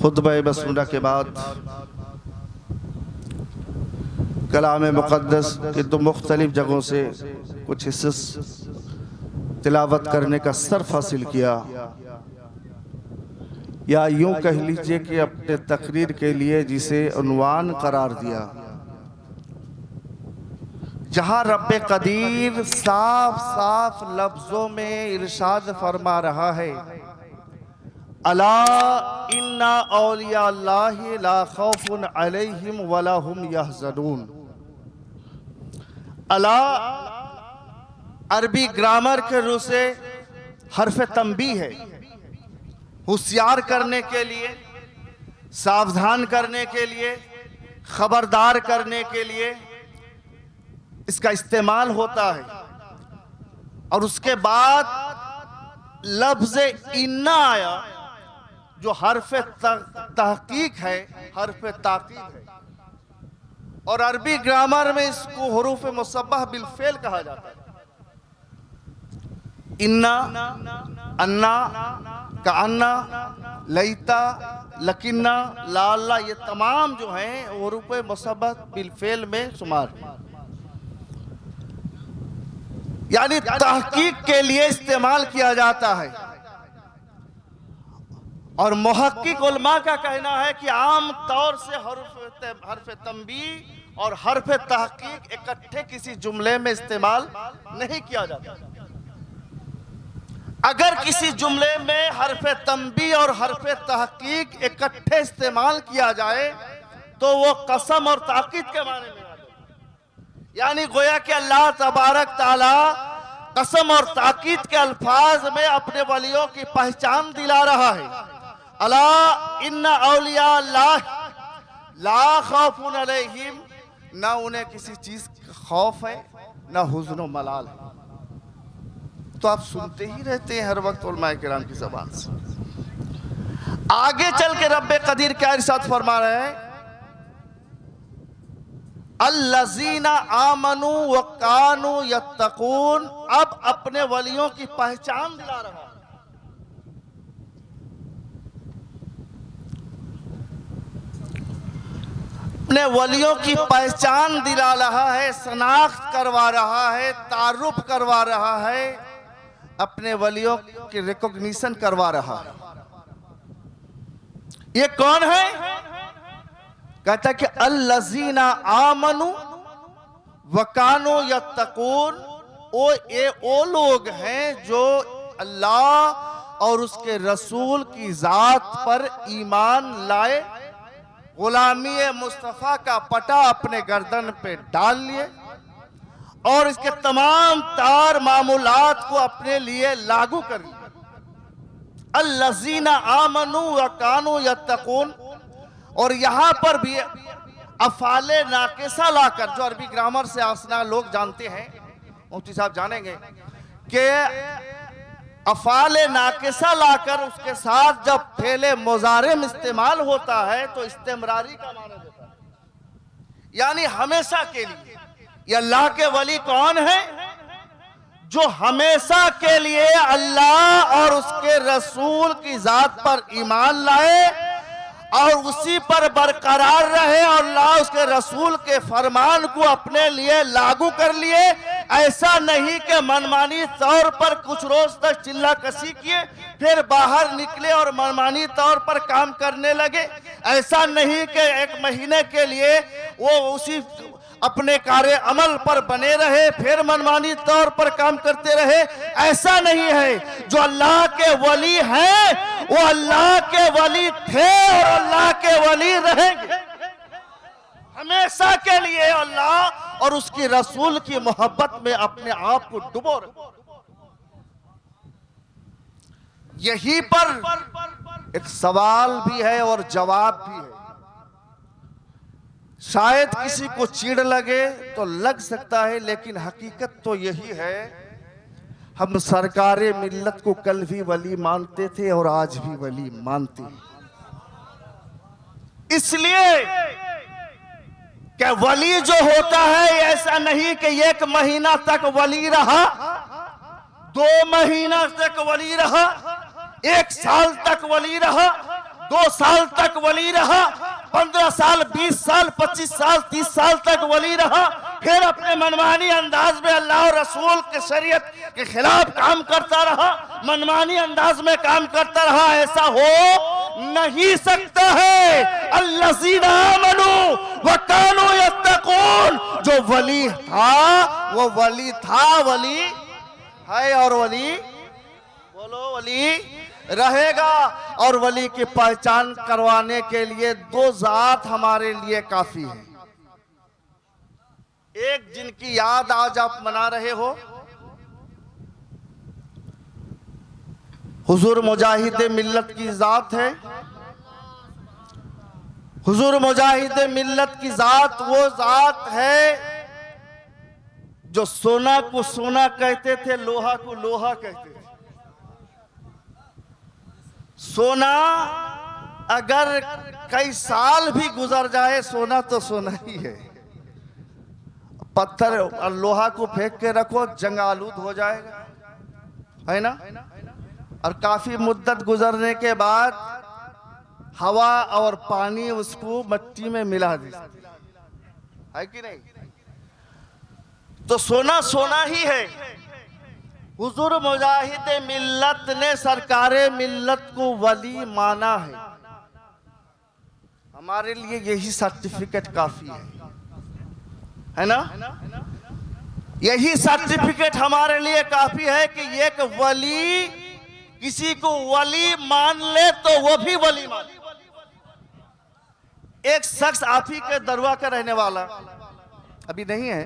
खुतबा मसनूदा के बाद कलाम मुक़द्दस के दो मुख्तलिफ जगहों से कुछ हिस्से तिलावत करने का सर्फ हासिल किया, या यूं कह लीजिए कि अपने तकरीर के लिए जिसे उन्वान करार दिया, जहां रब्बे कदीर साफ साफ लफ्जों में इरशाद फरमा रहा है, अला इन्ना औलिया अल्लाहि ला खौफुन अलैहिम वला हुम यहज़नून। अला अरबी ग्रामर के रूप से हर्फ तंबीह है, होशियार करने के लिए, सावधान करने के लिए, खबरदार करने के लिए इसका इस्तेमाल होता है। और उसके बाद लफ्ज इन्ना आया जो हर्फ तहकीक है, हर्फ ताकीद है, और अरबी ग्रामर में इसको हुरूफ मुसब्बह बिल फेल कहा जाता है। इन्ना, अन्ना, कान्ना, लईता, लकिन्ना, लाला, ये तमाम जो हैं हुरूफ मुसब्बह बिल फेल में शुमार, यानी तहकीक के लिए इस्तेमाल किया जाता है। और मुहक्किक उलमा का कहना है कि आम तौर से हर्फ तंबीह और हर्फ तहकीक इकट्ठे किसी जुमले में इस्तेमाल नहीं किया जाता। अगर किसी जुमले में हर्फ तंबीह और हर्फ तहकीक इकट्ठे इस्तेमाल किया जाए तो वो कसम और ताकीद के माने में आ जाए, यानी गोया कि अल्लाह तबारक ताला कसम और ताकीद के अल्फाज में अपने वलियों की पहचान दिला रहा है। अला इन्ना औलिया अल्लाह ला खौफुन अलैहिम, ना उन्हें किसी चीज का खौफ है, ना हुज़्न व मलाल है। तो आप सुनते ही रहते हैं हर वक्त उलमाए किराम की ज़बान से। आगे चल के रब्बे कदीर क्या इरशाद फरमा रहे हैं, अल्लज़ीना आमनू व कानू यत्तकून, अब अपने वलियों की पहचान दिला रहा है। अपने वलियों की पहचान दिला रहा है, शनाख्त करवा रहा है, तारुफ करवा रहा है, अपने वलियों की रिकॉग्निशन करवा रहा है। ये कौन है? कहता है कि अल्लज़ीना आमनू वकानो यत्तकून, वो लोग हैं जो अल्लाह और उसके रसूल की जात पर ईमान लाए, गुलामी मुस्तफ़ा का पटा अपने गर्दन पे डाल लिए और इसके तमाम तार मामूलात को अपने लिए लागू कर लिए। अल्लज़ीना आमनू वकानो यत्तकून, और यहां पर भी अफ़ाले नाकिसा लाकर, जो अरबी ग्रामर से आसना लोग जानते हैं, मुफ्ती साहब जानेंगे कि अफ़ाले नाकिसा लाकर उसके साथ जब फेले मुज़ारिम इस्तेमाल होता है तो इस्तेमरारी का माना देता है, यानी हमेशा के लिए। ये अल्लाह के वली कौन है? जो हमेशा के लिए अल्लाह और उसके रसूल की जात पर ईमान लाए और उसी पर बरकरार रहे और अल्लाह उसके रसूल के फरमान को अपने लिए लागू कर लिए। ऐसा नहीं कि मनमानी तौर पर कुछ रोज तक चिल्ला कसी किए, फिर बाहर निकले और मनमानी तौर पर काम करने लगे। ऐसा नहीं कि एक महीने के लिए वो उसी अपने कार्य अमल पर बने रहे, फिर मनमानी तौर पर काम करते रहे। ऐसा नहीं है। जो अल्लाह के वली हैं वो अल्लाह के वली थे और अल्लाह के वली रहेंगे हमेशा के लिए। अल्लाह और उसकी रसूल की मोहब्बत में अपने आप को डुबो रहे। यहीं पर एक सवाल भी है और जवाब भी है। शायद किसी को चिढ़ लगे तो लग सकता है, लेकिन हकीकत तो यही है, हम सरकारे मिल्लत को कल भी वली मानते थे और आज भी वली मानते हैं। इसलिए क्या वली जो होता है ऐसा नहीं कि 1 महीना तक वली रहा, 2 महीना तक वली रहा, 1 साल तक वली रहा, 2 साल तक वली रहा, 15 साल, 20 साल, 25 साल, 30 साल तक वली रहा, फिर अपने मनमानी अंदाज में अल्लाह और रसूल के शरीयत के खिलाफ काम करता रहा, मनमानी अंदाज में काम करता रहा। ऐसा हो नहीं सकता है। अल्लज़ीना आमनू व कानू यत्तकून, जो वली था वो वली था, वली है और वली, बोलो, वली रहेगा। और वली की पहचान करवाने के लिए 2 जात हमारे लिए काफी है। एक जिनकी याद आज आप मना रहे हो, हुजूर मुजाहिद मिल्लत की जात है। हुजूर मुजाहिद मिल्लत की जात वो जात है जो सोना को सोना कहते थे, लोहा को लोहा कहते थे। सोना अगर कई साल भी गुजर जाए, सोना तो सोना ही है। पत्थर और लोहा को फेंक के रखो, जंग आलूद हो जाएगा, है ना। और काफी मुद्दत गुजरने के बाद हवा और पानी उसको मिट्टी में मिला देता है कि नहीं। तो सोना सोना ही है। हुजूर मुजाहिद मिल्लत ने सरकारे मिल्लत को वली माना है। हमारे लिए यही सर्टिफिकेट काफी है ना। यही सर्टिफिकेट हमारे लिए काफी है कि एक वली किसी को वली मान ले तो वो भी वली मान ले। एक शख्स आप ही के दरवा का रहने वाला अभी नहीं है,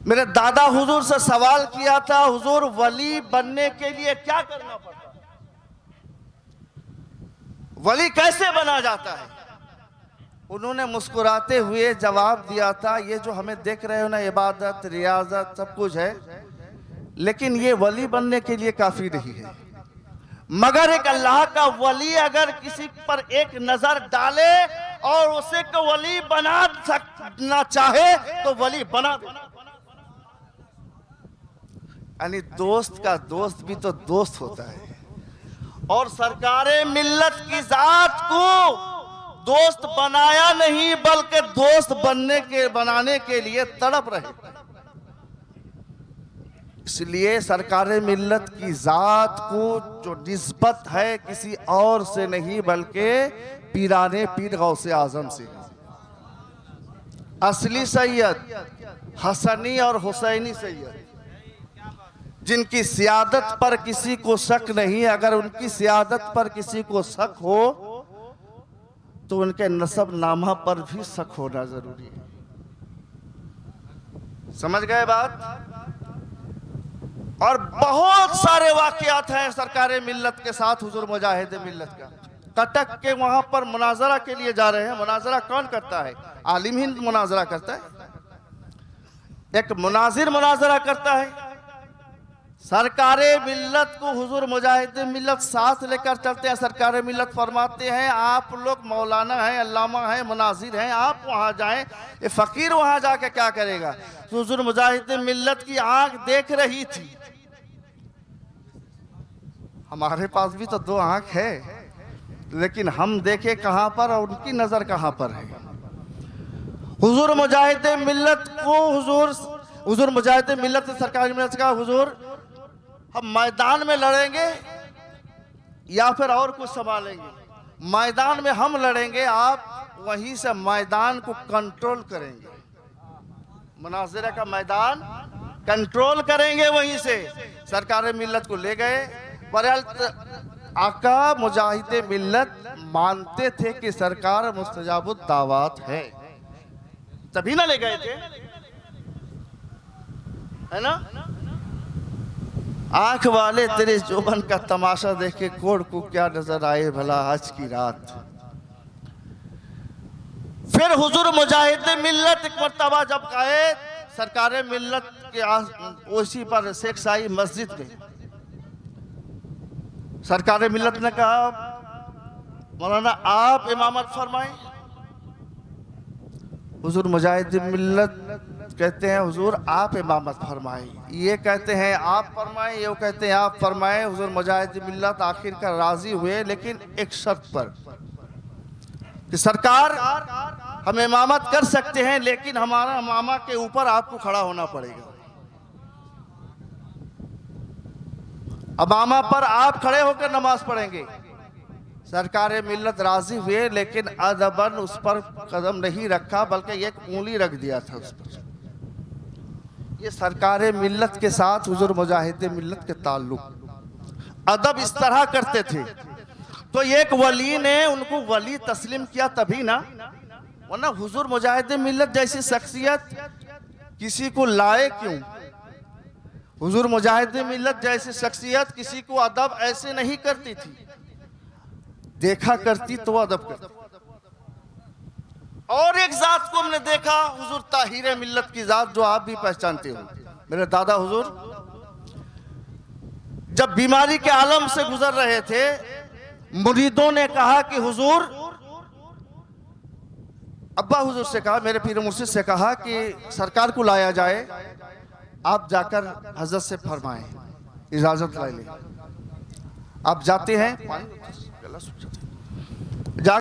मेरे दादा हुजूर से सवाल किया था, हुजूर वली बनने के लिए क्या करना पड़ता, वली कैसे बना जाता है। उन्होंने मुस्कुराते हुए जवाब दिया था, ये जो हमें देख रहे हो ना, इबादत, रियाजत सब कुछ है, लेकिन ये वली बनने के लिए काफी नहीं है। मगर एक अल्लाह का वली अगर किसी पर एक नजर डाले और उसे को वली बना सकना चाहे तो वली बना दे। यानी दोस्त का दोस्त भी तो दोस्त होता है। और सरकारे मिल्लत की जात को दोस्त बनाया नहीं, बल्कि दोस्त बनाने के लिए तड़प रहे। इसलिए सरकारे मिल्लत की जात को जो निस्बत है किसी और से नहीं, बल्कि पीराने पीर गौसे आजम से। असली सैयद हसनी और हुसैनी सैयद, जिनकी सियादत पर किसी को शक नहीं। अगर उनकी सियादत पर किसी को शक हो तो उनके नसब नामा पर भी शक होना जरूरी है। समझ गए बात। और बहुत सारे वाकयात हैं सरकारे मिल्लत के साथ हुजूर मुजाहिद मिल्लत का। कटक के वहां पर मुनाजरा के लिए जा रहे हैं। मुनाजरा कौन करता है? आलिम हिंद मुनाजरा करता है। एक मुनाजिर मुनाजरा करता है। सरकारे मिल्लत को हुजूर मुजाहिद मिल्लत साथ लेकर चलते हैं। सरकारे मिल्लत फरमाते हैं, आप लोग मौलाना हैं, अल्लामा हैं, मुनाजिर हैं, आप वहां जाएं। ये फकीर वहां जाके क्या करेगा? तो हुजूर मुजाहिद मिल्लत की आंख देख रही थी। हमारे पास भी तो 2 आंख है, लेकिन हम देखे कहां पर और उनकी नजर कहां पर है। हुजूर मुजाहिद मिल्लत को हुजूर मुजाहिद मिल्लत सरकारी मिल्लत का, हुजूर हम मैदान में लड़ेंगे या फिर और कुछ संभालेंगे? मैदान में हम लड़ेंगे, आप वहीं से मैदान को कंट्रोल करेंगे। मुनाजिरा का मैदान कंट्रोल करेंगे वहीं से। सरकार मिल्लत को ले गए। आका मुजाहिद मिल्लत मानते थे कि सरकार मुस्तजाबुद दावत है, तभी ना ले गए थे, है ना। आंख वाले तेरे जोबन का तमाशा देख के कोड़ को क्या नजर आए भला आज की रात। फिर हुजूर मुजाहिद मिल्लत एक मर्तबा जब गए सरकारे मिल्लत के उसी पर शेख साई मस्जिद में, सरकारे मिल्लत ने कहा, मौलाना आप इमामत फरमाएं। हुजूर मुजाहिद मिल्लत मिल्लत कहते हैं हुजूर आप इमामत फरमाए, ये कहते हैं आप फरमाए, ये कहते हैं आप फरमाए। हुजूर मुजाहिद मिल्लत आखिरकार राजी हुए, लेकिन एक शर्त पर कि सरकार हम इमामत कर सकते हैं, लेकिन हमारा इमामा के ऊपर आपको खड़ा होना पड़ेगा। इमामा पर आप खड़े होकर नमाज पढ़ेंगे। सरकार मिल्लत राजी हुए, लेकिन अदबन उस पर कदम नहीं रखा, बल्कि एक उंगली रख दिया था उस पर। ये सरकार मिल्लत के साथ हुजूर मुजाहिद मिल्लत के ताल्लुक अदब इस तरह करते थे। तो एक वली ने उनको वली तस्लीम किया तभी ना, वरना हुजूर मुजाहिद मिल्लत जैसी शख्सियत किसी को लाए क्यों? हुजूर मुजाहिद मिल्लत जैसी शख्सियत किसी को अदब ऐसे नहीं करती थी, देखा करती तो अदब करती। और एक जात को हमने देखा, हुजूर ताहिर मिल्लत की जात, जो आप भी पहचानते हो। मेरे दादा हुजूर जब बीमारी के आलम से गुजर रहे थे, मुरीदों ने कहा कि हुजूर, अब्बा हुजूर से कहा, मेरे पीर मुर्शिद से कहा कि सरकार को लाया जाए, आप जाकर हजरत से फरमाएं, इजाजत ले लें। आप जाते हैं,